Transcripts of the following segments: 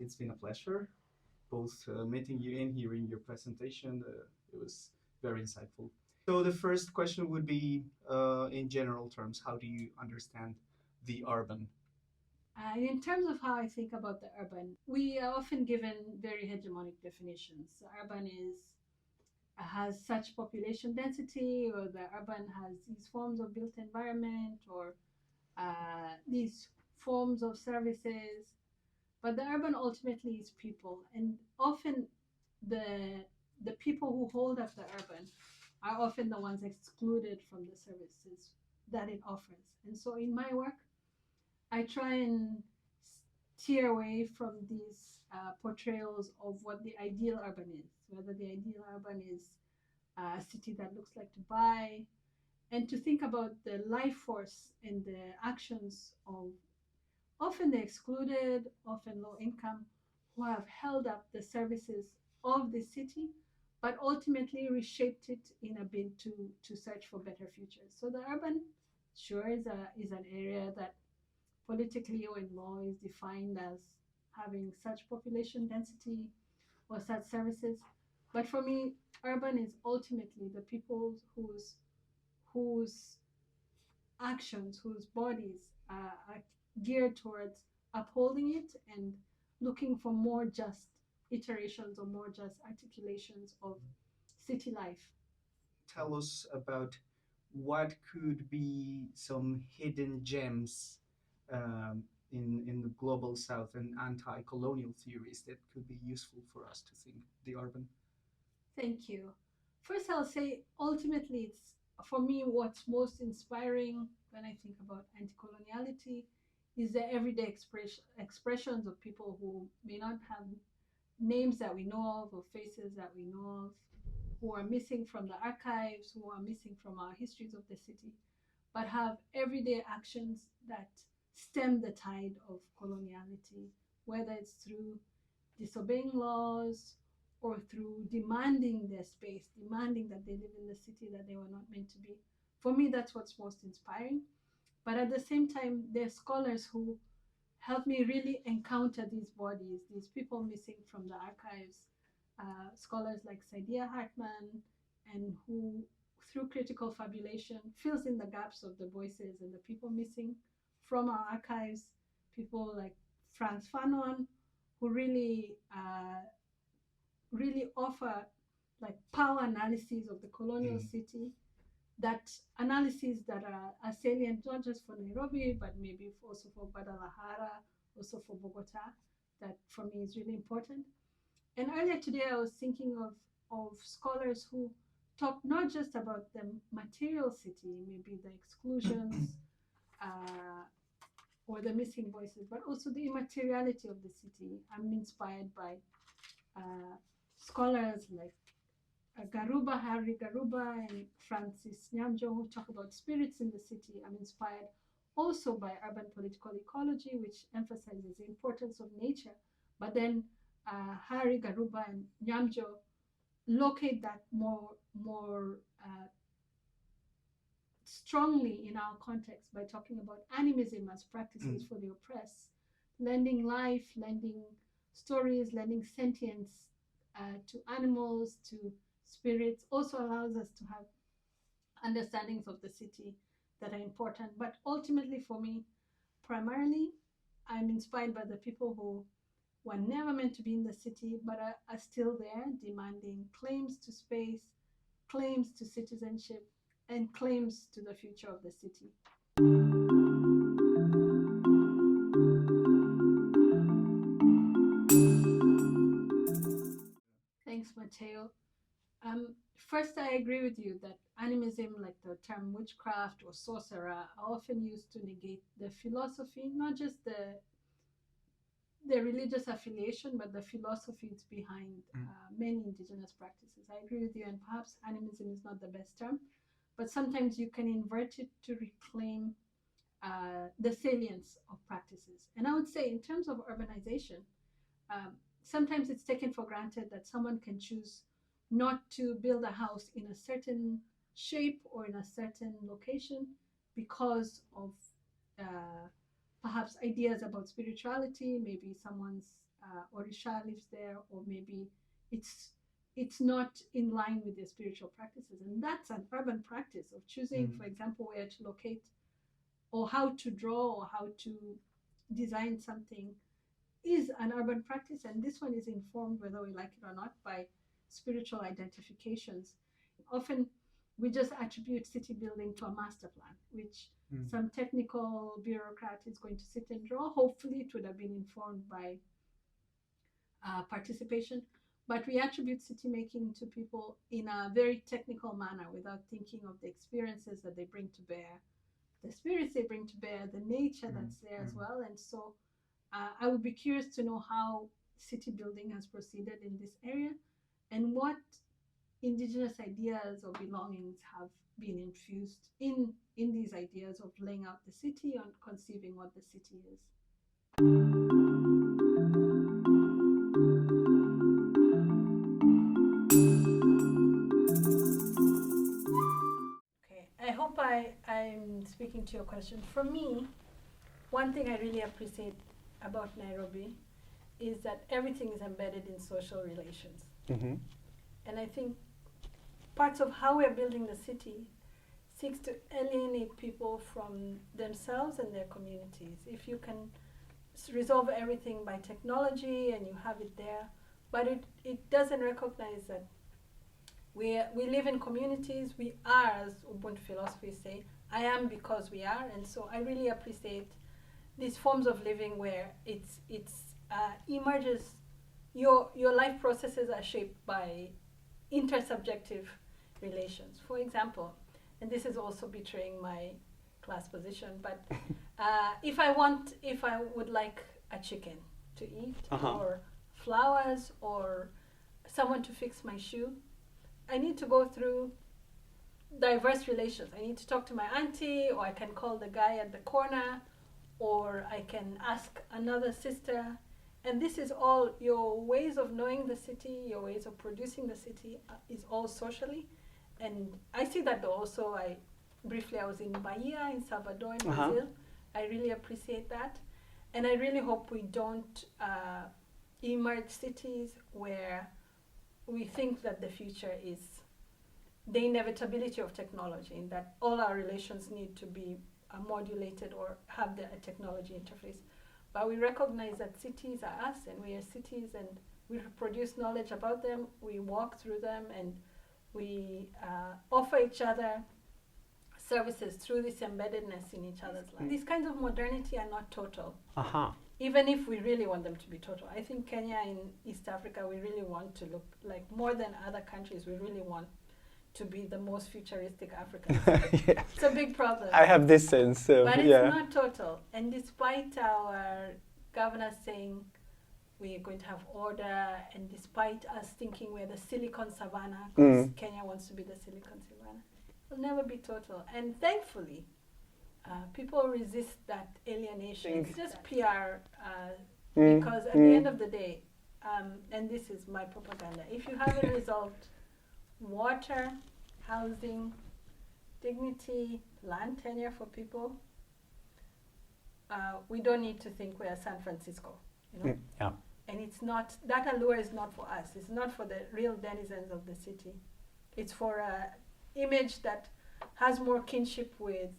It's been a pleasure, both meeting you and hearing your presentation. It was very insightful. So the first question would be, in general terms, how do you understand the urban? In terms of how I think about the urban, we are often given very hegemonic definitions. The urban has such population density, or the urban has these forms of built environment, or these forms of services. But the urban ultimately is people, and often the people who hold up the urban are often the ones excluded from the services that it offers. And so in my work, I try and steer away from these portrayals of what the ideal urban is, whether the ideal urban is a city that looks like Dubai, and to think about the life force and the actions of often the excluded, often low income, who have held up the services of the city, but ultimately reshaped it in a bid to search for better futures. So the urban, sure, is an area that politically or in law is defined as having such population density or such services. But for me, urban is ultimately the people whose actions, whose bodies are geared towards upholding it and looking for more just iterations or more just articulations of city life. Tell us about what could be some hidden gems in the global south and anti-colonial theories that could be useful for us to think the urban. Thank you. First, I'll say ultimately, it's for me what's most inspiring when I think about anti-coloniality is the everyday expressions of people who may not have names that we know of or faces that we know of, who are missing from the archives, who are missing from our histories of the city, but have everyday actions that stem the tide of coloniality, whether it's through disobeying laws or through demanding their space, demanding that they live in the city that they were not meant to be. For me, that's what's most inspiring. But at the same time, there are scholars who help me really encounter these bodies, these people missing from the archives, scholars like Saidiya Hartman, and who, through critical fabulation, fills in the gaps of the voices and the people missing from our archives, people like Frans Fanon, who really offer like power analyses of the colonial city, that analyses that are salient not just for Nairobi, but maybe also for Guadalajara, also for Bogota, that for me is really important. And earlier today, I was thinking of scholars who talk not just about the material city, maybe the exclusions or the missing voices, but also the immateriality of the city. I'm inspired by scholars like Garuba, Harry Garuba, and Francis Nyamjo, who talk about spirits in the city. I'm inspired also by urban political ecology, which emphasizes the importance of nature. But then Harry Garuba and Nyamjo locate that more strongly in our context by talking about animism as practices for the oppressed, lending life, lending stories, lending sentience to animals, to spirits, also allows us to have understandings of the city that are important. But ultimately, for me, primarily, I'm inspired by the people who were never meant to be in the city, but are still there, demanding claims to space, claims to citizenship, and claims to the future of the city. Thanks, Mateo. First, I agree with you that animism, like the term witchcraft or sorcerer, are often used to negate the philosophy, not just the religious affiliation, but the philosophies behind many indigenous practices. I agree with you, and perhaps animism is not the best term, but sometimes you can invert it to reclaim the salience of practices. And I would say, in terms of urbanization, sometimes it's taken for granted that someone can choose not to build a house in a certain shape or in a certain location because of perhaps ideas about spirituality. Maybe someone's Orisha lives there, or maybe it's not in line with their spiritual practices. And that's an urban practice of choosing, for example, where to locate or how to draw or how to design something is an urban practice. And this one is informed, whether we like it or not, by spiritual identifications. Often we just attribute city building to a master plan, which some technical bureaucrat is going to sit and draw. Hopefully it would have been informed by participation, but we attribute city making to people in a very technical manner without thinking of the experiences that they bring to bear, the spirits they bring to bear, the nature that's there as well. And so I would be curious to know how city building has proceeded in this area and what indigenous ideas or belongings have been infused in these ideas of laying out the city and conceiving what the city is. Okay, I hope I'm speaking to your question. For me, one thing I really appreciate about Nairobi is that everything is embedded in social relations. And I think parts of how we're building the city seeks to alienate people from themselves and their communities. If you can resolve everything by technology and you have it there, but it doesn't recognize that we live in communities. We are, as Ubuntu philosophy say, I am because we are. And so I really appreciate these forms of living where it's emerges, your life processes are shaped by intersubjective relations. For example, and this is also betraying my class position, but if I would like a chicken to eat, or flowers, or someone to fix my shoe, I need to go through diverse relations. I need to talk to my auntie, or I can call the guy at the corner, or I can ask another sister. And this is all your ways of knowing the city, your ways of producing the city is all socially. And I see that also. I was in Bahia, in Salvador, in Brazil. I really appreciate that. And I really hope we don't emerge cities where we think that the future is the inevitability of technology, and that all our relations need to be modulated or have the technology interface. But we recognize that cities are us, and we are cities, and we produce knowledge about them, we walk through them, and we offer each other services through this embeddedness in each other's lives. These kinds of modernity are not total, even if we really want them to be total. I think Kenya in East Africa, we really want to look like, more than other countries, we really want to be the most futuristic Africans. Yes. It's a big problem. I have this sense. But it's not total. And despite our governors saying we are going to have order, and despite us thinking we're the Silicon Savannah, because Kenya wants to be the Silicon Savannah, it'll never be total. And thankfully, people resist that alienation. It's just PR, because at the end of the day, and this is my propaganda, if you haven't resolved water, housing, dignity, land tenure for people, we don't need to think we're San Francisco, you know? Yeah. And it's not, that allure is not for us. It's not for the real denizens of the city. It's for an image that has more kinship with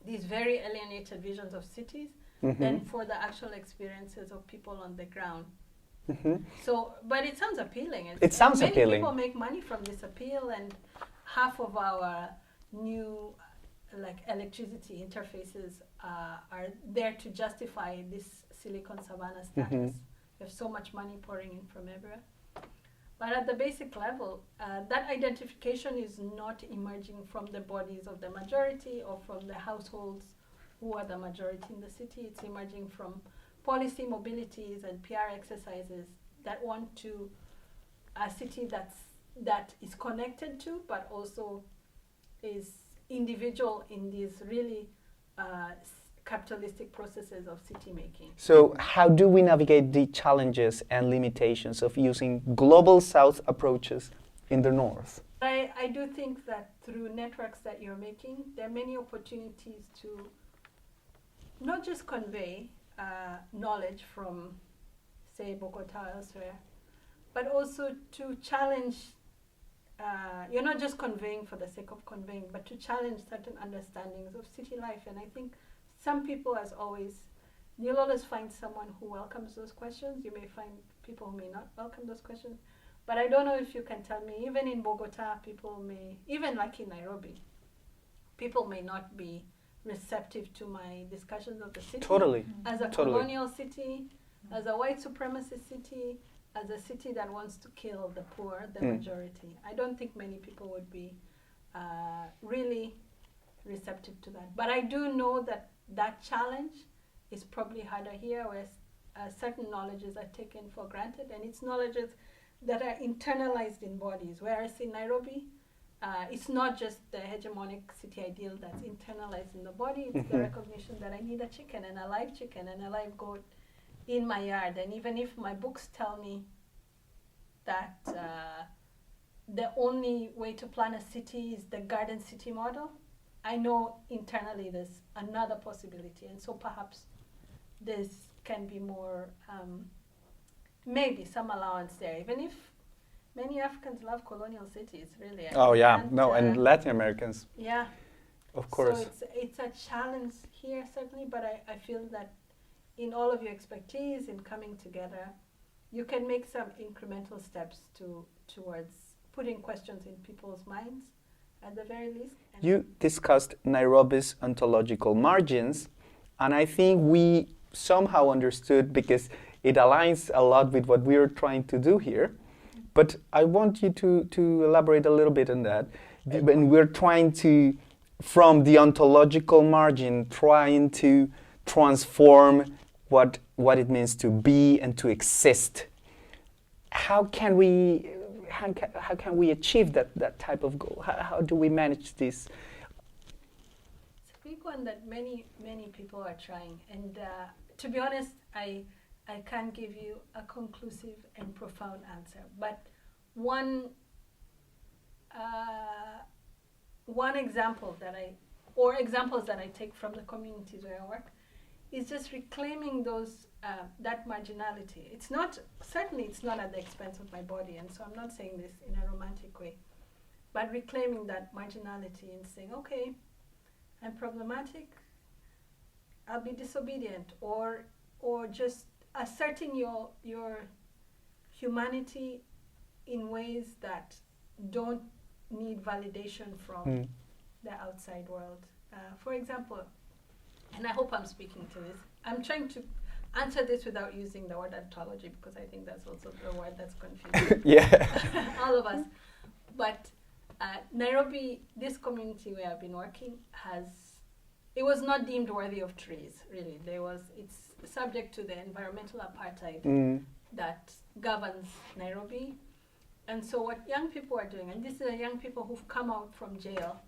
these very alienated visions of cities than for the actual experiences of people on the ground. So, but it sounds appealing. It sounds many appealing. People make money from this appeal, and half of our new electricity interfaces are there to justify this Silicon Savannah status. We have so much money pouring in from everywhere. But at the basic level, that identification is not emerging from the bodies of the majority or from the households who are the majority in the city. It's emerging from policy mobilities and PR exercises that want to a city that is connected to, but also is individual in these really capitalistic processes of city making. So how do we navigate the challenges and limitations of using global south approaches in the north? I do think that through networks that you're making, there are many opportunities to not just convey knowledge from say, Bogota or elsewhere, but also to challenge. You're not just conveying for the sake of conveying, but to challenge certain understandings of city life. And I think some people, as always, you'll always find someone who welcomes those questions. You may find people who may not welcome those questions. But I don't know if you can tell me, even in Bogota, people may, even like in Nairobi, people may not be receptive to my discussions of the city. Totally. As a Totally. colonial city, as a white supremacist city, as a city that wants to kill the poor, the majority. I don't think many people would be really receptive to that. But I do know that that challenge is probably harder here, where certain knowledges are taken for granted, and it's knowledges that are internalized in bodies. Whereas in Nairobi, it's not just the hegemonic city ideal that's internalized in the body, it's the recognition that I need a chicken and a live goat in my yard. And even if my books tell me that the only way to plan a city is the garden city model, I know internally there's another possibility. And so perhaps this can be more, maybe some allowance there, even if many Africans love colonial cities, really. Oh yeah, no, and Latin Americans. Yeah. Of course. So it's a challenge here, certainly, but I feel that in all of your expertise in coming together, you can make some incremental steps towards putting questions in people's minds, at the very least. And you discussed Nairobi's ontological margins, and I think we somehow understood, because it aligns a lot with what we're trying to do here. But I want you to elaborate a little bit on that. When we're trying to, from the ontological margin, trying to transform what it means to be and to exist. How can we achieve that type of goal? How do we manage this? It's a big one that many people are trying, and to be honest, I can't give you a conclusive and profound answer. But one example examples that I take from the communities where I work is just reclaiming those that marginality. It's not at the expense of my body, and so I'm not saying this in a romantic way, but reclaiming that marginality and saying, okay, I'm problematic, I'll be disobedient, or just asserting your humanity in ways that don't need validation from the outside world. For example, and I hope I'm speaking to this, I'm trying to answer this without using the word ontology, because I think that's also the word that's confusing all of us. But Nairobi, this community where I've been working, it was not deemed worthy of trees, really. It's subject to the environmental apartheid that governs Nairobi. And so what young people are doing, and these are young people who've come out from jail,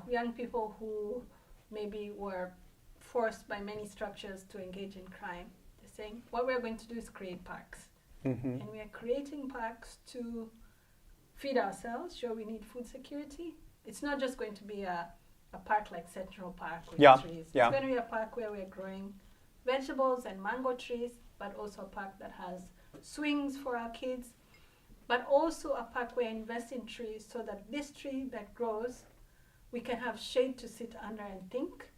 young people who maybe were forced by many structures to engage in crime. They're saying, what we're going to do is create parks. And we are creating parks to feed ourselves. Sure, we need food security. It's not just going to be a park like Central Park with trees. It's going to be a park where we're growing vegetables and mango trees, but also a park that has swings for our kids, but also a park where we invest in trees so that this tree that grows, we can have shade to sit under and think,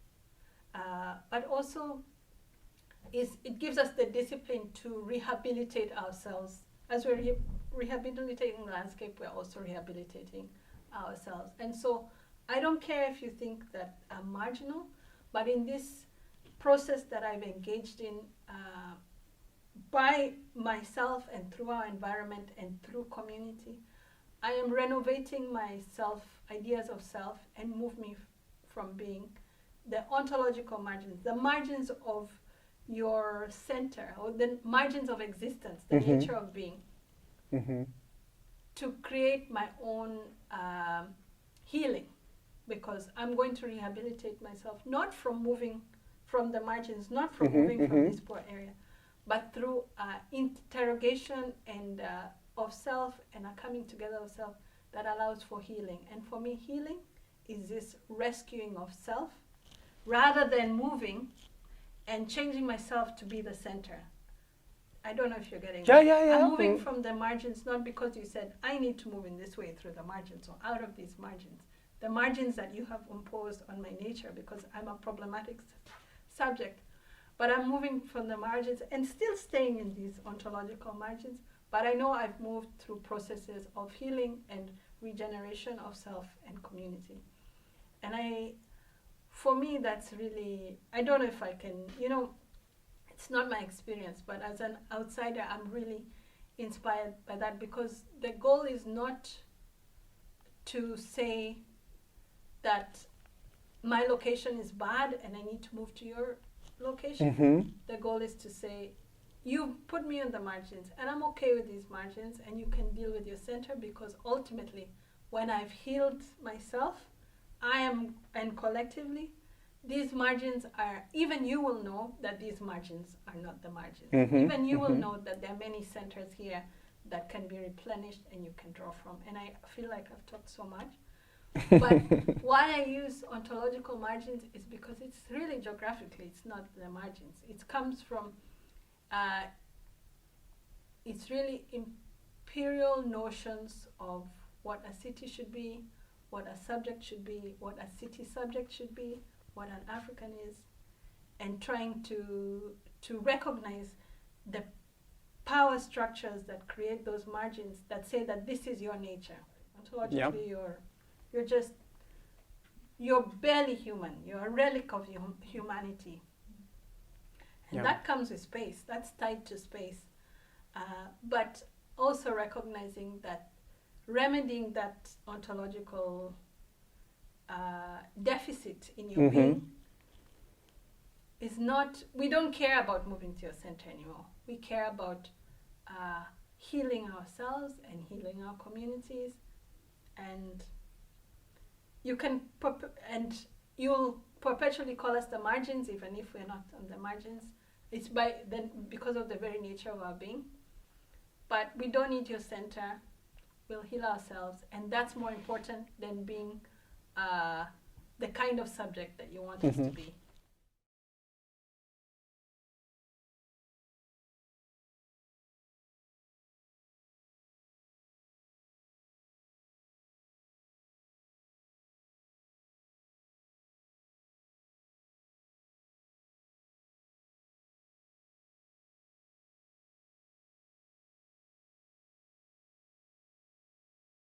but also it gives us the discipline to rehabilitate ourselves. As we're rehabilitating the landscape, we're also rehabilitating ourselves. And so I don't care if you think that I'm marginal, but in this process that I've engaged in by myself and through our environment and through community, I am renovating my ideas of self, and move me from being the ontological margins, the margins of your center, or the margins of existence, the nature of being, to create my own healing, because I'm going to rehabilitate myself, not from moving from the margins, not from moving from this poor area, but through interrogation and of self and a coming together of self that allows for healing. And for me, healing is this rescuing of self, rather than moving and changing myself to be the center. I don't know if you're getting Yeah, it. yeah, yeah. I'm moving from the margins, not because you said, I need to move in this way through the margins or out of these margins. The margins that you have imposed on my nature, because I'm a problematic subject. But I'm moving from the margins and still staying in these ontological margins. But I know I've moved through processes of healing and regeneration of self and community. And for me, that's really, I don't know if I can, it's not my experience, but as an outsider, I'm really inspired by that, because the goal is not to say that my location is bad and I need to move to your location. Mm-hmm. The goal is to say, you put me on the margins and I'm okay with these margins, and you can deal with your center, because ultimately when I've healed myself, and collectively, these margins are, even you will know that these margins are not the margins. Mm-hmm. Even you will Mm-hmm. know that there are many centers here that can be replenished and you can draw from. And I feel like I've talked so much. But why I use ontological margins is because it's really geographically, it's not the margins. It comes from, it's really imperial notions of what a city should be, what a subject should be, what a city subject should be, what an African is, and trying to recognize the power structures that create those margins that say that this is your nature. Ontologically, you're barely human. You're a relic of humanity. And that comes with space. That's tied to space. But also recognizing that remedying that ontological deficit in your being is not, we don't care about moving to your center anymore. We care about healing ourselves and healing our communities. And you can, and you'll perpetually call us the margins, even if we're not on the margins. It's because of the very nature of our being. But we don't need your center. We'll heal ourselves, and that's more important than being the kind of subject that you want us to be.